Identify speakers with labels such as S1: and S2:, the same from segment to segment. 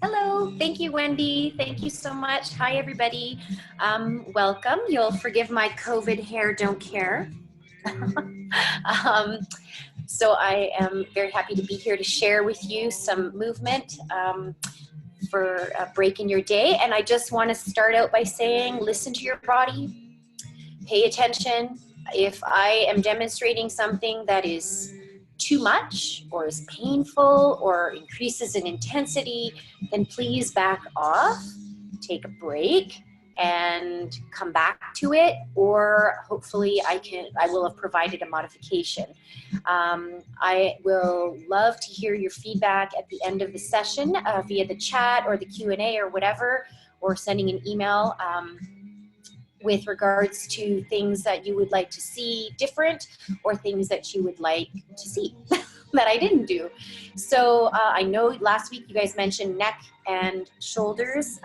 S1: Hello, thank you, Wendy. Thank you so much. Hi, everybody. Welcome. You'll forgive my COVID hair, don't care. So I am very happy to be here to share with you some movement for a break in your day. And I just want to start out by saying, listen to your body, pay attention. If I am demonstrating something that is too much or is painful or increases in intensity, then please back off, take a break and come back to it, or hopefully I will have provided a modification. I will love to hear your feedback at the end of the session via the chat or the Q&A or whatever, or sending an email with regards to things that you would like to see different or things that you would like to see that I didn't do. So I know last week you guys mentioned neck and shoulders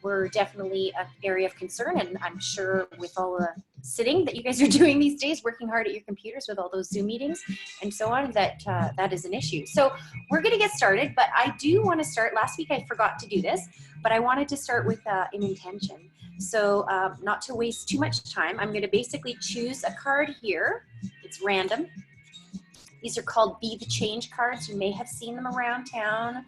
S1: were definitely an area of concern, and I'm sure with all the sitting that you guys are doing these days, working hard at your computers with all those Zoom meetings and so on, that that is an issue. So we're gonna get started, but I do wanna start, last week I forgot to do this, but I wanted to start with an intention. So not to waste too much time, I'm gonna basically choose a card here. It's random. These are called Be the Change cards. You may have seen them around town,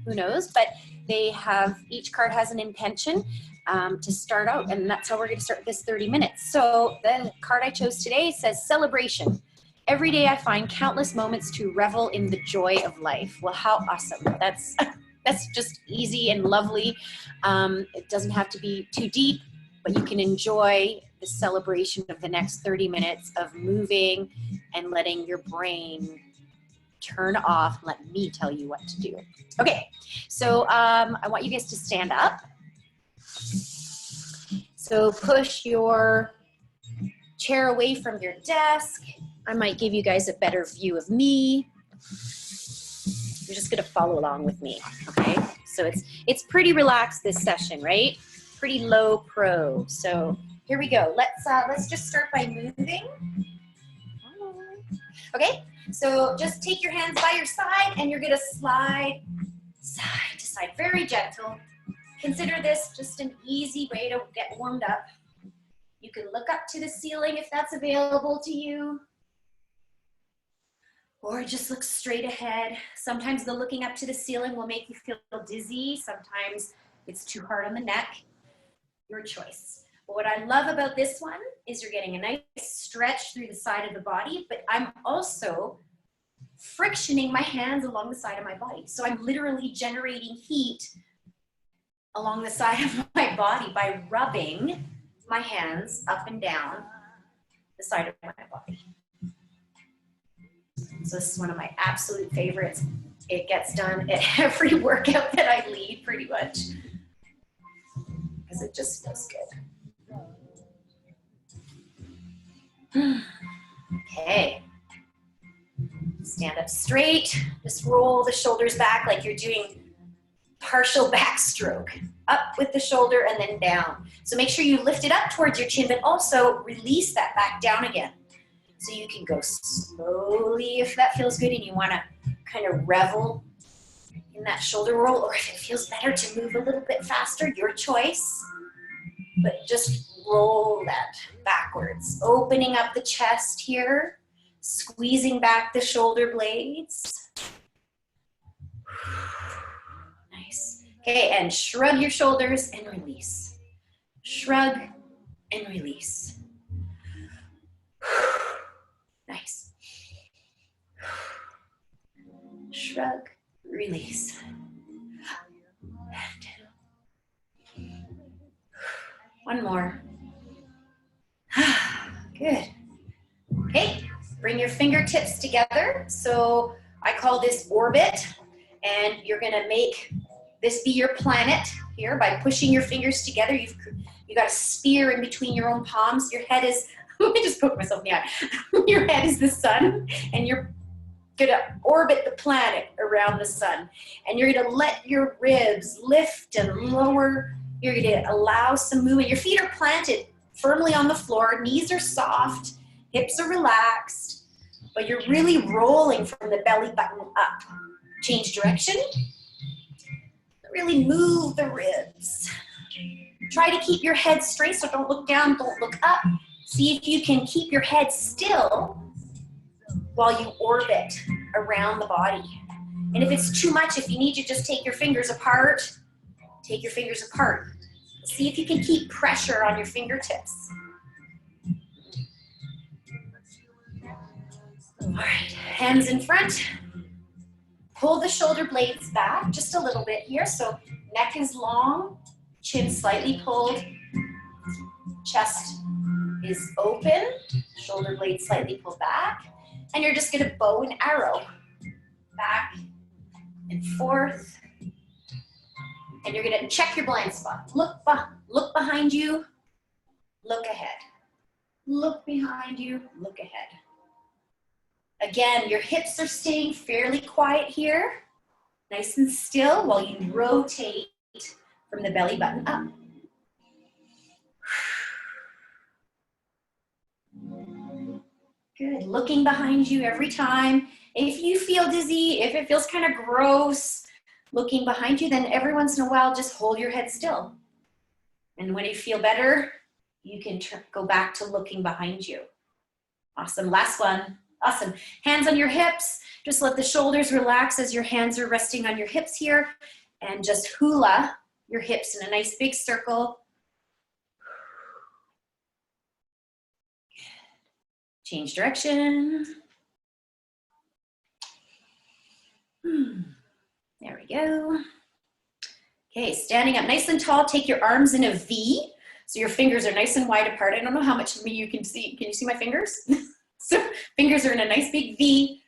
S1: who knows, but they have, each card has an intention to start out, and that's how we're gonna start this 30 minutes. So the card I chose today says celebration. Every day I find countless moments to revel in the joy of life. Well, how awesome. That's just easy and lovely. It doesn't have to be too deep, but you can enjoy the celebration of the next 30 minutes of moving and letting your brain turn off. Let me tell you what to do. Okay, so I want you guys to stand up. So push your chair away from your desk. I might give you guys a better view of me. You're just gonna follow along with me, okay? So it's pretty relaxed this session, right? Pretty low pro. So here we go. Let's just start by moving. Okay, so just take your hands by your side and you're gonna slide side to side, very gentle. Consider this just an easy way to get warmed up. You can look up to the ceiling if that's available to you, or just look straight ahead. Sometimes the looking up to the ceiling will make you feel dizzy. Sometimes it's too hard on the neck. Your choice. But what I love about this one is you're getting a nice stretch through the side of the body, but I'm also frictioning my hands along the side of my body. So I'm literally generating heat along the side of my body by rubbing my hands up and down the side of my body. So this is one of my absolute favorites. It gets done at every workout that I lead pretty much, because it just feels good. Okay. Stand up straight. Just roll the shoulders back like you're doing partial backstroke. Up with the shoulder and then down. So make sure you lift it up towards your chin, but also release that back down again. So you can go slowly if that feels good and you want to kind of revel in that shoulder roll, or if it feels better to move a little bit faster, your choice. But just roll that backwards, opening up the chest here, squeezing back the shoulder blades. Nice. Okay, and shrug your shoulders and release. Shrug and release. Nice. Shrug, release. One more. Good. Okay, bring your fingertips together. So I call this orbit, and you're gonna make this be your planet here by pushing your fingers together. You got a sphere in between your own palms. Your head is, let me just poke myself in the eye. Your head is the sun, and you're gonna orbit the planet around the sun. And you're gonna let your ribs lift and lower. You're gonna allow some movement. Your feet are planted firmly on the floor. Knees are soft, hips are relaxed, but you're really rolling from the belly button up. Change direction. Really move the ribs. Try to keep your head straight, so don't look down, don't look up. See if you can keep your head still while you orbit around the body. And if it's too much, if you need to just take your fingers apart, take your fingers apart. See if you can keep pressure on your fingertips. All right, hands in front. Pull the shoulder blades back just a little bit here. So neck is long, chin slightly pulled, chest is open, shoulder blades slightly pulled back. And you're just gonna bow and arrow back and forth. And you're gonna check your blind spot. Look behind you, look ahead. Look behind you, look ahead. Again, your hips are staying fairly quiet here. Nice and still while you rotate from the belly button up. Good, looking behind you every time. If you feel dizzy, if it feels kind of gross, looking behind you, then every once in a while, just hold your head still. And when you feel better, you can go back to looking behind you. Awesome, last one. Awesome, hands on your hips. Just let the shoulders relax as your hands are resting on your hips here. And just hula your hips in a nice big circle. Change direction. There we go. Okay, standing up nice and tall. Take your arms in a V. So your fingers are nice and wide apart. I don't know how much of me you can see. Can you see my fingers? So fingers are in a nice big V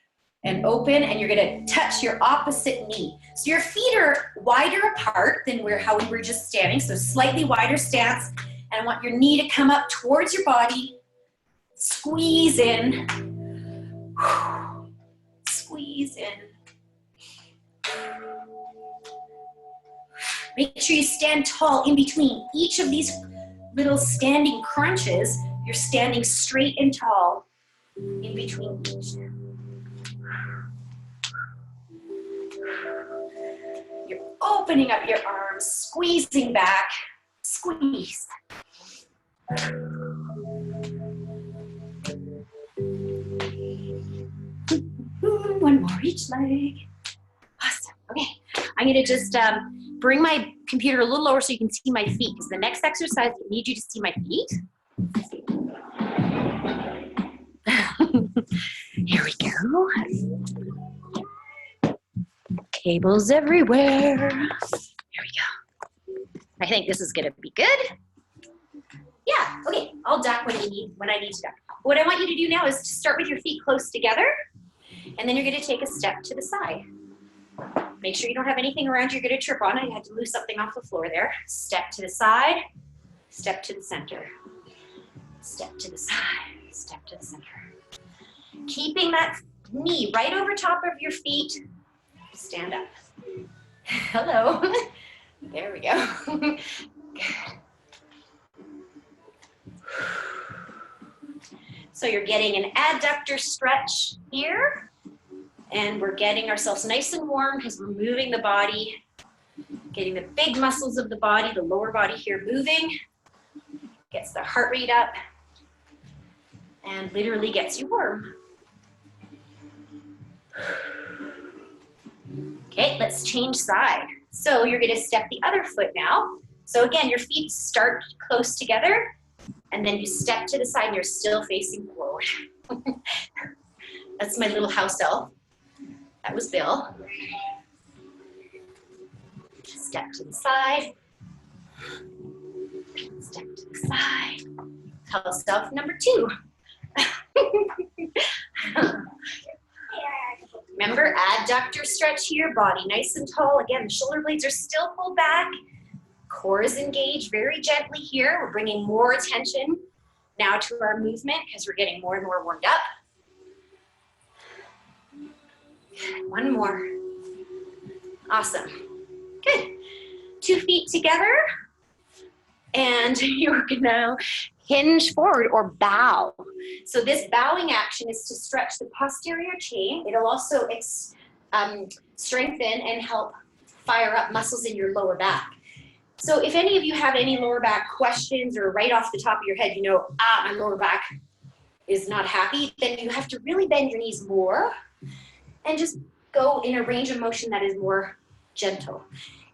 S1: and open, and you're gonna touch your opposite knee. So your feet are wider apart than how we were just standing. So slightly wider stance. And I want your knee to come up towards your body. Squeeze in. Squeeze in. Make sure you stand tall in between each of these little standing crunches. You're standing straight and tall in between each. You're opening up your arms, squeezing back, squeeze. One more each leg. Awesome. Okay, I'm gonna just bring my computer a little lower so you can see my feet, because the next exercise, I need you to see my feet. Here we go. Cables everywhere. Here we go. I think this is gonna be good. Yeah, okay, I'll duck when I need to duck. What I want you to do now is to start with your feet close together, and then you're gonna take a step to the side. Make sure you don't have anything around you're gonna trip on. I had to move something off the floor there. Step to the side, step to the center. Step to the side, step to the center. Keeping that knee right over top of your feet. Stand up. Hello. There we go. Good. So you're getting an adductor stretch here, and we're getting ourselves nice and warm because we're moving the body, getting the big muscles of the body, the lower body here moving, gets the heart rate up, and literally gets you warm. Okay, let's change side. So you're gonna step the other foot now. So again, your feet start close together, and then you step to the side and you're still facing forward. That's my little house elf. That was Bill. Step to the side. Step to the side. House elf number 2. Remember, adductor stretch here, body nice and tall. Again, the shoulder blades are still pulled back. Core is engaged very gently here. We're bringing more attention now to our movement because we're getting more and more warmed up. One more. Awesome. Good. 2 feet together. And you're gonna hinge forward or bow. So this bowing action is to stretch the posterior chain. It'll also strengthen and help fire up muscles in your lower back. So if any of you have any lower back questions, or right off the top of your head, you know, my lower back is not happy, then you have to really bend your knees more and just go in a range of motion that is more gentle.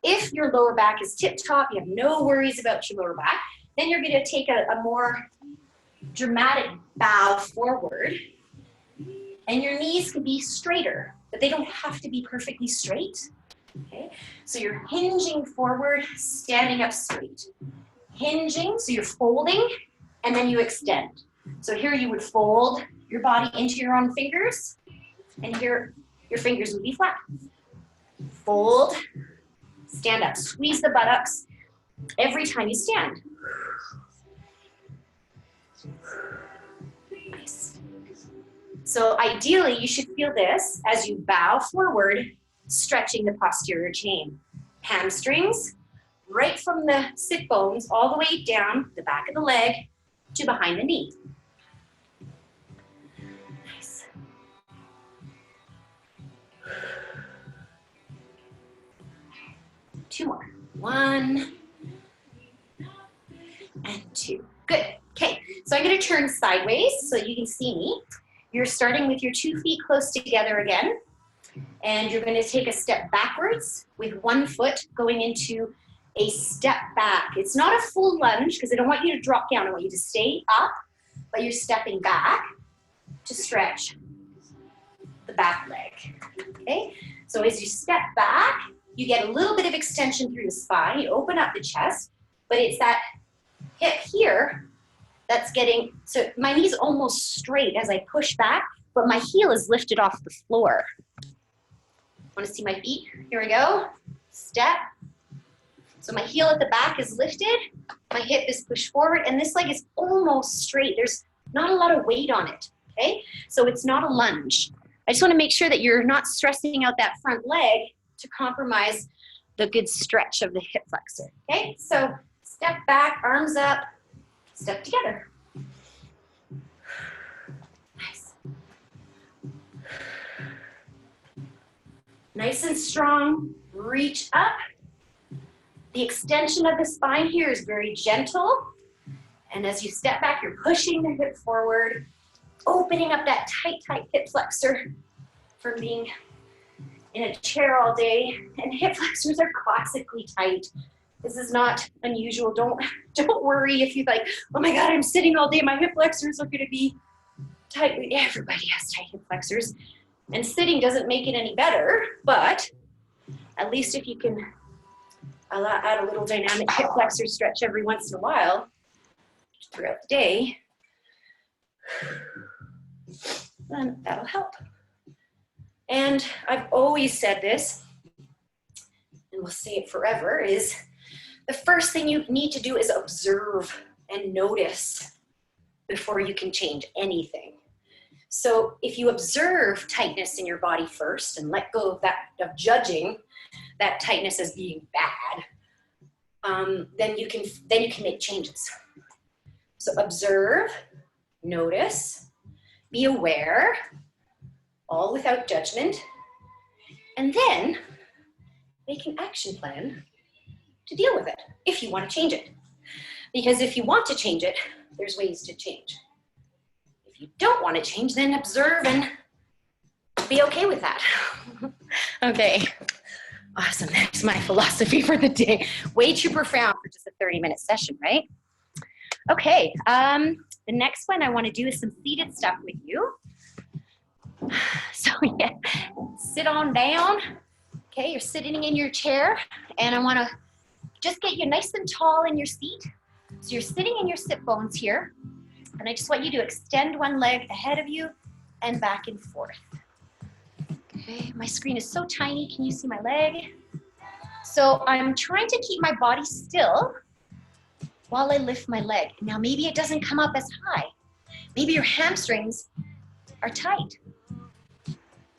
S1: If your lower back is tip-top, you have no worries about your lower back, then you're going to take a more dramatic bow forward, and your knees can be straighter, but they don't have to be perfectly straight. Okay, so you're hinging forward, standing up straight. Hinging, so you're folding, and then you extend. So here you would fold your body into your own fingers, and here your fingers would be flat. Fold, stand up, squeeze the buttocks every time you stand. Nice. So ideally, you should feel this as you bow forward, stretching the posterior chain. Hamstrings, right from the sit bones all the way down the back of the leg to behind the knee. Nice. Two more. 1 and 2. Good. Okay, so I'm going to turn sideways so you can see me. You're starting with your 2 feet close together again. And you're going to take a step backwards with 1 foot going into a step back. It's not a full lunge because I don't want you to drop down. I want you to stay up, but you're stepping back to stretch the back leg. Okay? So as you step back, you get a little bit of extension through the spine. You open up the chest, but it's that hip here that's getting, so my knee's almost straight as I push back, but my heel is lifted off the floor. Want to see my feet? Here we go. Step. So my heel at the back is lifted, my hip is pushed forward, and this leg is almost straight. There's not a lot of weight on it, okay? So it's not a lunge. I just want to make sure that you're not stressing out that front leg to compromise the good stretch of the hip flexor, okay? So step back, arms up, step together. Nice and strong, reach up. The extension of the spine here is very gentle. And as you step back, you're pushing the hip forward, opening up that tight, tight hip flexor from being in a chair all day. And hip flexors are classically tight. This is not unusual. Don't worry if you like, oh my God, I'm sitting all day, my hip flexors are gonna be tight. Everybody has tight hip flexors. And sitting doesn't make it any better, but at least if you can add a little dynamic hip flexor stretch every once in a while throughout the day, then that'll help. And I've always said this, and we'll say it forever, is the first thing you need to do is observe and notice before you can change anything. So if you observe tightness in your body first and let go of of judging that tightness as being bad, then you can make changes. So observe, notice, be aware, all without judgment, and then make an action plan to deal with it if you want to change it. Because if you want to change it, there's ways to change. If you don't want to change, then observe and be okay with that. Okay, awesome. That's my philosophy for the day. Way too profound for just a 30-minute session, right? Okay, the next one I want to do is some seated stuff with you. So yeah, sit on down. Okay, you're sitting in your chair, and I want to just get you nice and tall in your seat. So you're sitting in your sit bones here, and I just want you to extend one leg ahead of you and back and forth. Okay, my screen is so tiny. Can you see my leg? So I'm trying to keep my body still while I lift my leg. Now maybe it doesn't come up as high. Maybe your hamstrings are tight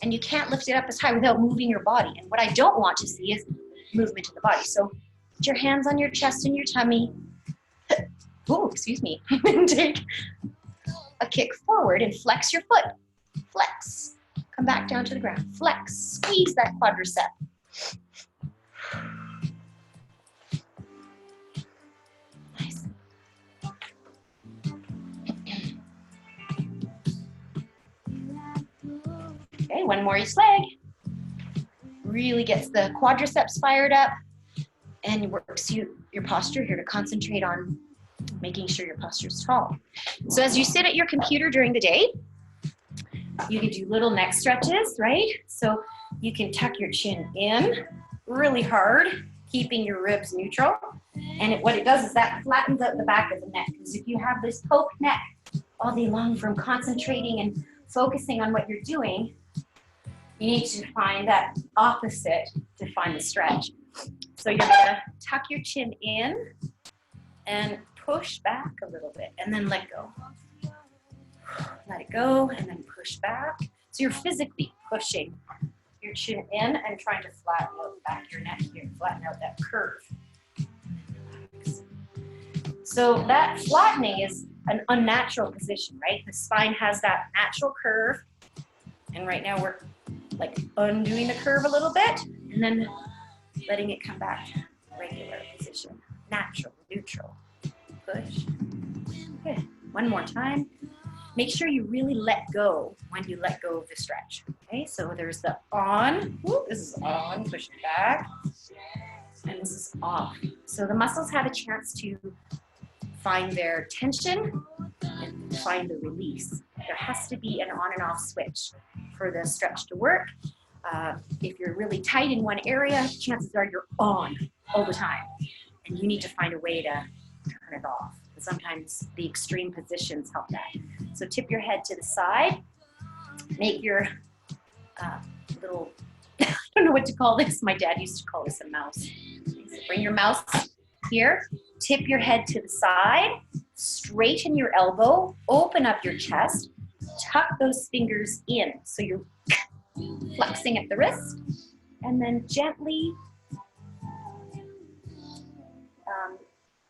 S1: and you can't lift it up as high without moving your body. And what I don't want to see is movement in the body. So put your hands on your chest and your tummy. Oh, excuse me. Take a kick forward and flex your foot. Flex. Come back down to the ground. Flex. Squeeze that quadricep. Okay, one more each leg. Really gets the quadriceps fired up and works your posture here to concentrate on making sure your posture is tall. So as you sit at your computer during the day, you can do little neck stretches, right? So you can tuck your chin in really hard, keeping your ribs neutral. And what it does is that flattens out the back of the neck. Because if you have this poked neck all day long from concentrating and focusing on what you're doing, you need to find that opposite to find the stretch. So you're gonna tuck your chin in and push back a little bit and then let go. Let it go and then push back. So you're physically pushing your chin in and trying to flatten out the back of your neck here, flatten out that curve. So that flattening is an unnatural position, right? The spine has that natural curve, and right now we're like undoing the curve a little bit and then letting it come back to regular position. Natural, neutral, push. Good. One more time. Make sure you really let go when you let go of the stretch. Okay, so there's the on. Woo, this is on, push it back. And this is off. So the muscles have a chance to find their tension and find the release. There has to be an on and off switch for the stretch to work. If you're really tight in one area, chances are you're on all the time. And you need to find a way to turn it off. Sometimes the extreme positions help that. So tip your head to the side. Make your little, I don't know what to call this. My dad used to call this a mouse. So bring your mouse here. Tip your head to the side. Straighten your elbow. Open up your chest. Tuck those fingers in. So you're flexing at the wrist. And then gently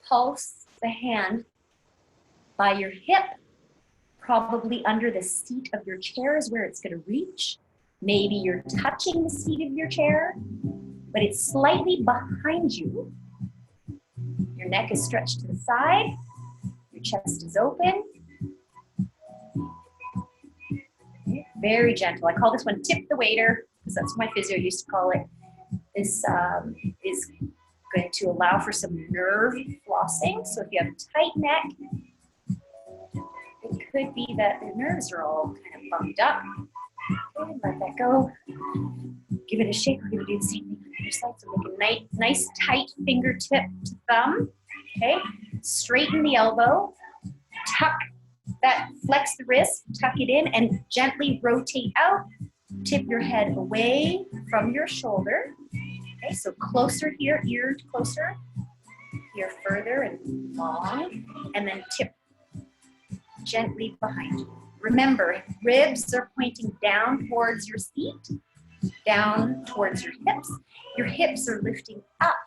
S1: pulse the hand by your hip, probably under the seat of your chair is where it's going to reach. Maybe you're touching the seat of your chair, but it's slightly behind you. Your neck is stretched to the side. Your chest is open. Very gentle. I call this one tip the waiter, because that's what my physio used to call it. This is going to allow for some nerve flossing. So if you have a tight neck, it could be that the nerves are all kind of bumped up. Okay, let that go. Give it a shake. We're going to do the same thing on the other side. So make a nice tight fingertip to thumb. Okay, straighten the elbow. Tuck that, flex the wrist, tuck it in, and gently rotate out. Tip your head away from your shoulder. Okay, so closer here, ear closer, here further and long, and then tip gently behind you. Remember, ribs are pointing down towards your seat, down towards your hips. Your hips are lifting up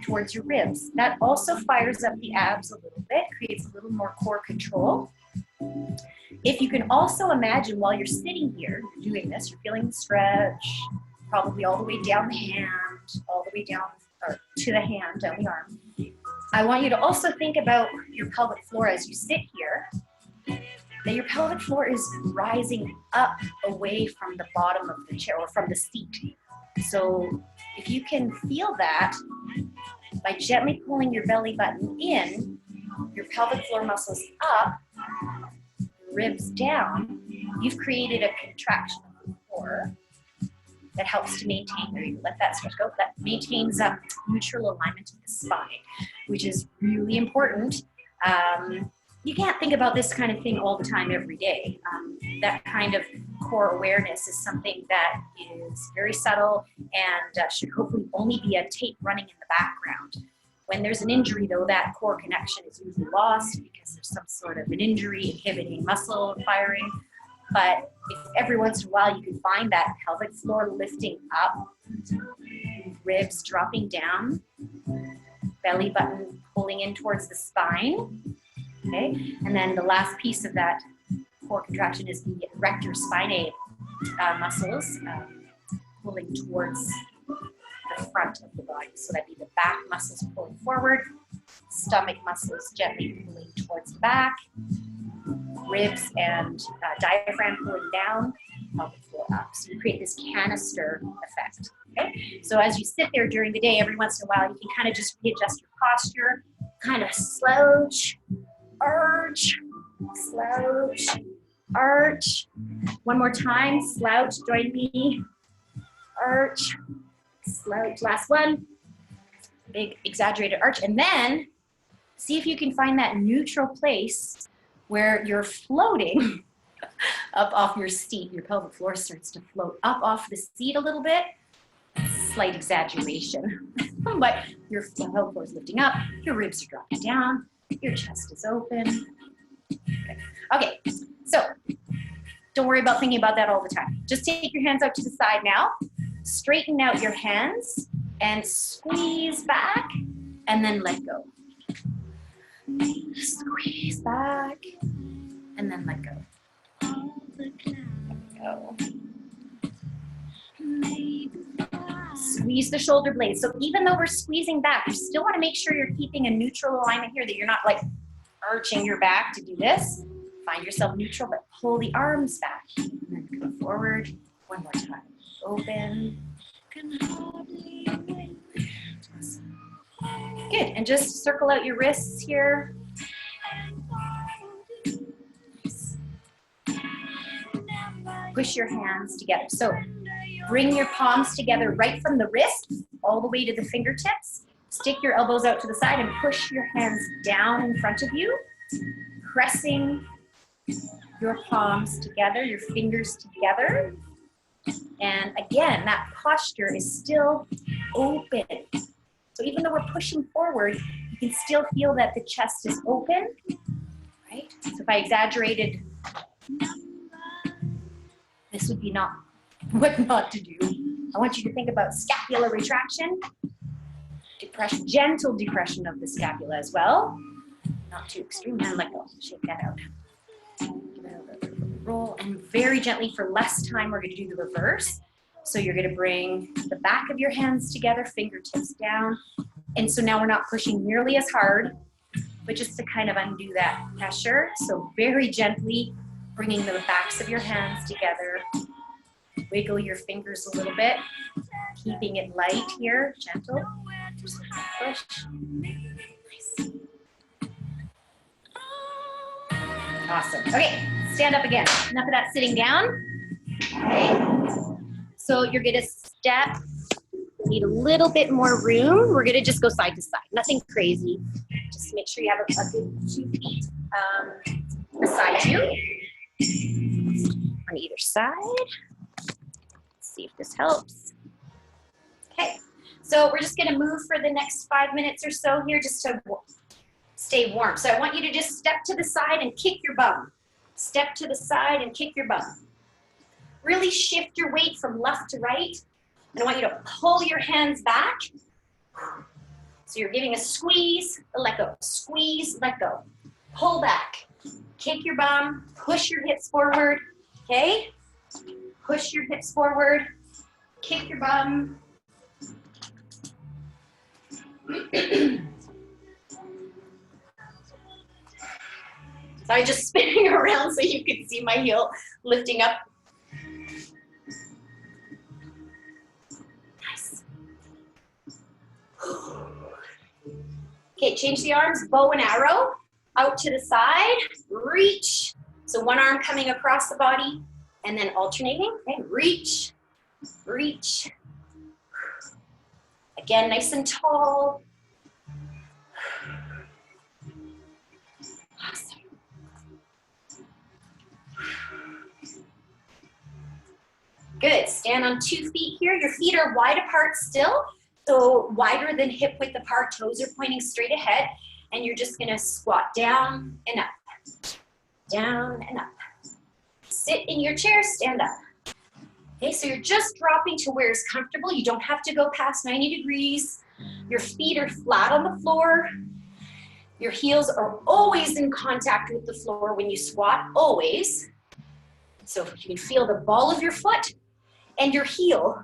S1: towards your ribs. That also fires up the abs a little bit, creates a little more core control. If you can also imagine while you're sitting here doing this, you're feeling the stretch, probably all the way down the hand, all the way down, or to the hand, down the arm. I want you to also think about your pelvic floor as you sit here, that your pelvic floor is rising up away from the bottom of the chair or from the seat. So if you can feel that, by gently pulling your belly button in, your pelvic floor muscles up, ribs down, you've created a contraction of the core that helps to maintain, there you let that stretch go, that maintains neutral alignment of the spine, which is really important. You can't think about this kind of thing all the time every day. That kind of core awareness is something that is very subtle and should hopefully only be a tape running in the background. When there's an injury, though, that core connection is usually lost because there's some sort of an injury inhibiting muscle firing. But if every once in a while you can find that pelvic floor lifting up, ribs dropping down, belly button pulling in towards the spine, okay? And then the last piece of that core contraction is the rector spinae muscles pulling towards the front of the body. So that'd be the back muscles pulling forward, stomach muscles gently pulling towards the back, ribs and diaphragm pulling down, pelvic floor up. So you create this canister effect. Okay? So as you sit there during the day, every once in a while, you can kind of just readjust your posture, kind of slouch, arch, slouch, arch. One more time, slouch, join me, arch, slouch, last one. Big exaggerated arch, and then see if you can find that neutral place where you're floating up off your seat. Your pelvic floor starts to float up off the seat a little bit. Slight exaggeration, but your pelvic floor is lifting up, your ribs are dropping down, your chest is open. Okay, so don't worry about thinking about that all the time. Just take your hands out to the side now, straighten out your hands, and squeeze back, and then let go. Squeeze back, and then let go. Let go. Squeeze the shoulder blades. So even though we're squeezing back, you still want to make sure you're keeping a neutral alignment here, that you're not like arching your back to do this. Find yourself neutral, but pull the arms back. And then come forward. One more time. Open. Awesome. Good, and just circle out your wrists here. Nice. Push your hands together. So bring your palms together right from the wrist all the way to the fingertips. Stick your elbows out to the side and push your hands down in front of you, pressing your palms together, your fingers together. And again, that posture is still open. So even though we're pushing forward, you can still feel that the chest is open, right? So if I exaggerated, this would be not what not to do. I want you to think about scapular retraction, depression, gentle depression of the scapula as well. Not too extreme, and let go, shake that out. Give it a little roll, and very gently for less time, we're gonna do the reverse. So you're gonna bring the back of your hands together, fingertips down. And so now we're not pushing nearly as hard, but just to kind of undo that pressure. So very gently bringing the backs of your hands together. Wiggle your fingers a little bit, keeping it light here, gentle. Just push. Nice. Awesome. Okay, stand up again. Enough of that sitting down. Okay. So you're gonna step, need a little bit more room. We're gonna just go side to side, nothing crazy. Just make sure you have a good 2 feet beside you on either side. Let's see if this helps. Okay, so we're just gonna move for the next 5 minutes or so here just to stay warm. So I want you to just step to the side and kick your bum. Step to the side and kick your bum. Really shift your weight from left to right. And I want you to pull your hands back. So you're giving a squeeze, let go. Squeeze, let go. Pull back. Kick your bum, push your hips forward, okay? Push your hips forward, kick your bum. Sorry, just spinning around so you can see my heel lifting up. Nice. Okay, change the arms, bow and arrow, out to the side, reach. So one arm coming across the body and then alternating, okay, reach, reach. Again, nice and tall. Awesome. Good, stand on 2 feet here. Your feet are wide apart still, so wider than hip width apart, toes are pointing straight ahead, and you're just gonna squat down and up, down and up. Sit in your chair, stand up. Okay, so you're just dropping to where it's comfortable. You don't have to go past 90 degrees. Your feet are flat on the floor. Your heels are always in contact with the floor when you squat, always. So if you can feel the ball of your foot and your heel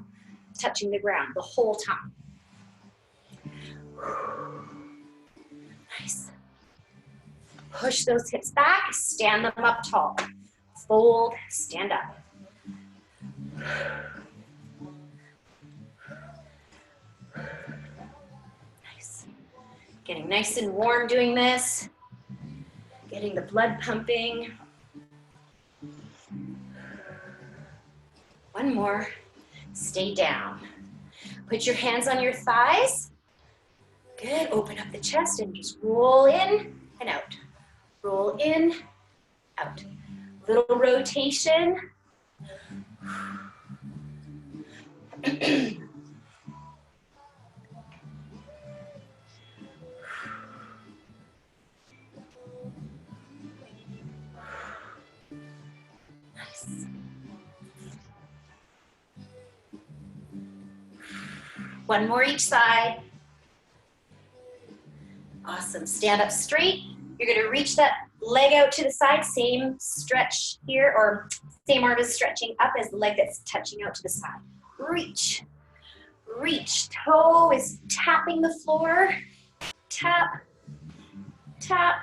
S1: touching the ground the whole time. Nice. Push those hips back, stand them up tall. Fold, stand up. Nice. Getting nice and warm doing this. Getting the blood pumping. One more. Stay down. Put your hands on your thighs. Good. Open up the chest and just roll in and out. Roll in, out. Little rotation. Nice. One more each side. Awesome. Stand up straight. You're going to reach that leg out to the side. Same stretch here, or same arm is stretching up as the leg that's touching out to the side. Reach. Reach. Toe is tapping the floor. Tap. Tap.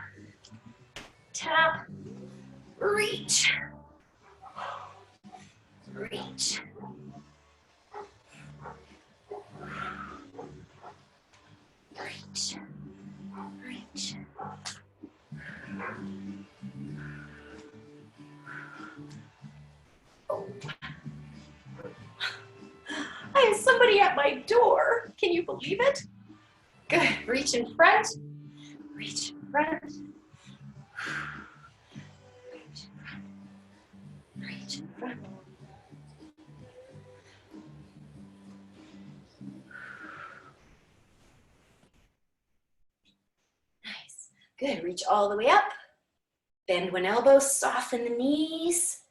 S1: Tap. Reach. Reach. Reach. Reach. Oh. I have somebody at my door. Can you believe it? Good. Reach in front. Reach in front. Reach in front. Reach in front. Nice. Good. Reach all the way up. Bend one elbow, soften the knees.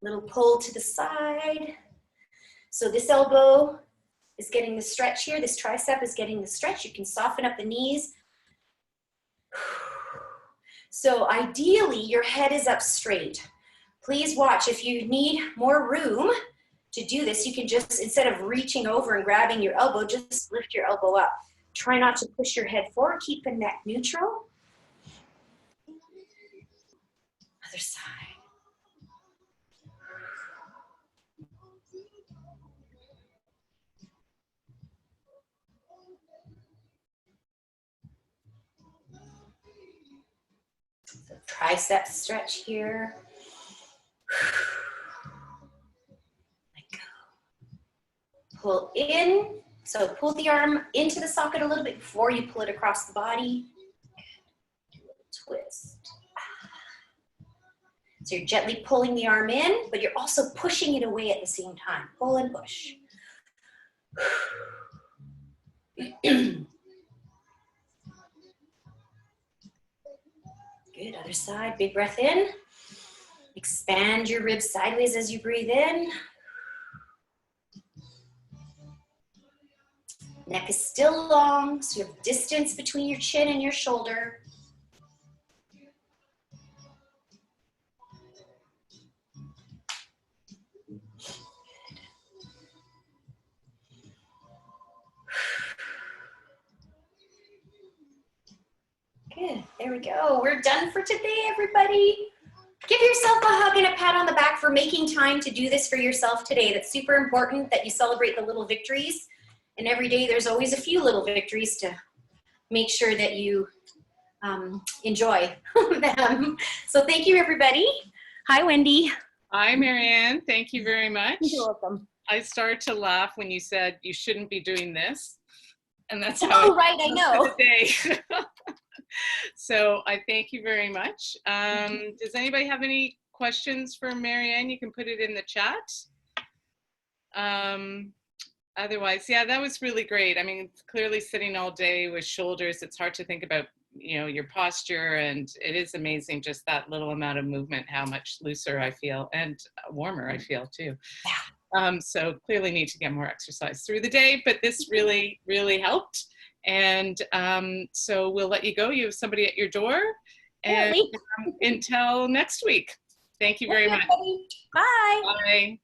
S1: Little pull to the side. So this elbow is getting the stretch here. This tricep is getting the stretch. You can soften up the knees. So ideally, your head is up straight. Please watch. If you need more room to do this, you can just, instead of reaching over and grabbing your elbow, just lift your elbow up. Try not to push your head forward. Keep the neck neutral. Other side. So tricep stretch here. Let go. Pull in. So pull the arm into the socket a little bit before you pull it across the body. Do a little twist. So you're gently pulling the arm in, but you're also pushing it away at the same time. Pull and push. Good, other side, big breath in. Expand your ribs sideways as you breathe in. Neck is still long, so you have distance between your chin and your shoulder. Good, there we go. We're done for today, everybody. Give yourself a hug and a pat on the back for making time to do this for yourself today. That's super important that you celebrate the little victories. And every day there's always a few little victories to make sure that you enjoy them. So thank you, everybody. Hi, Wendy.
S2: Hi, Marianne. Thank you very much.
S1: You're welcome.
S2: I started to laugh when you said you shouldn't be doing this. And that's how
S1: right, I know.
S2: So I thank you very much. Does anybody have any questions for Marianne? You can put it in the chat. Otherwise, yeah, that was really great. I mean, clearly sitting all day with shoulders, it's hard to think about, you know, your posture, and it is amazing just that little amount of movement, how much looser I feel and warmer I feel too. Yeah. So clearly need to get more exercise through the day, but this really, really helped. And so we'll let you go. You have somebody at your door, and until next week. Thank you very much.
S1: Bye.
S2: Bye.